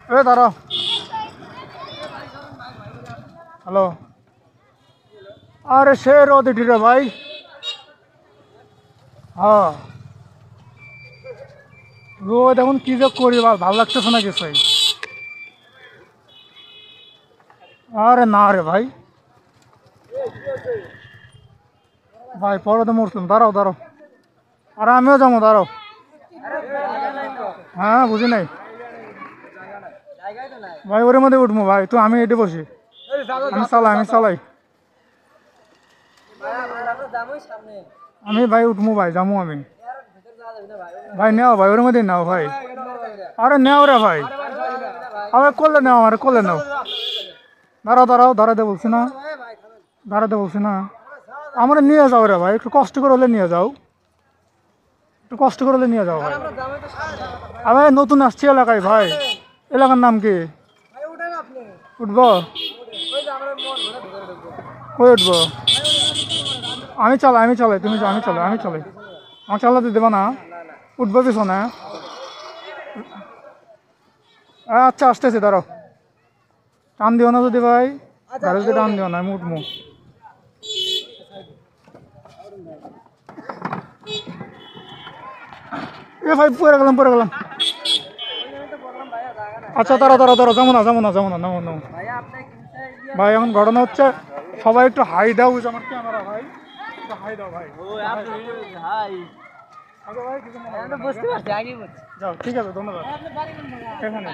এ দাঁড়াও। হ্যালো। আরে সে রোদ রে ভাই। হ্যাঁ রোদ এখন কি যে করি ভালো লাগতেছে না কিছুই। আরে না রে ভাই, ভাই পরে তো মরতাম। দাঁড়াও দাঁড়াও, আরে আমিও যাবো, দাঁড়াও। হ্যাঁ বুঝি নাই ভাই, ওর মধ্যে উঠবো ভাই, তো আমি এটে বসি, আমি চালাই। আমি ভাই উঠবো ভাই, যাবো আমি। ভাই নেও ভাই, ওর মধ্যে নাও ভাই। আরে নেও রে ভাই, আরে করলে নাও, আরে করলে নাও। দাঁড়াও দাঁড়াও, দাঁড়াতে বলছি না, দাঁড়াতে বলছি না। আমার নিয়ে যাও রে ভাই, একটু কষ্ট করে হলে নিয়ে যাও, একটু কষ্ট করে হলে নিয়ে যাও ভাই। আমি নতুন আসছি এলাকায় ভাই। এলাকার নাম কি? উঠবো? কই উঠবো? আমি চালাই, তুমি আমি চালাই, আমি চালাই। আমার চালাতে দেবো না? উঠবো পিছনে? আচ্ছা আসতেছি, দাঁড়াও। টান দিও না যদি ভাই, গাড়ি যদি টান দিও না, আমি উঠবো। এ ভাই পড়ে গেলাম, পড়ে গেলাম। আচ্ছা দাঁড়াও দাঁড়াও দাঁড়াও, যাবো না যাবো না যাবো না, নামো নামো। ভাই এখন ঘটনা হচ্ছে, সবাই একটু হাই দাও, আমার ক্যামেরা ভাই, একটু হাই দাও ভাই। আগে ভাই কিছু মনে হয় না। যাও ঠিক আছে, ধন্যবাদ। এখানে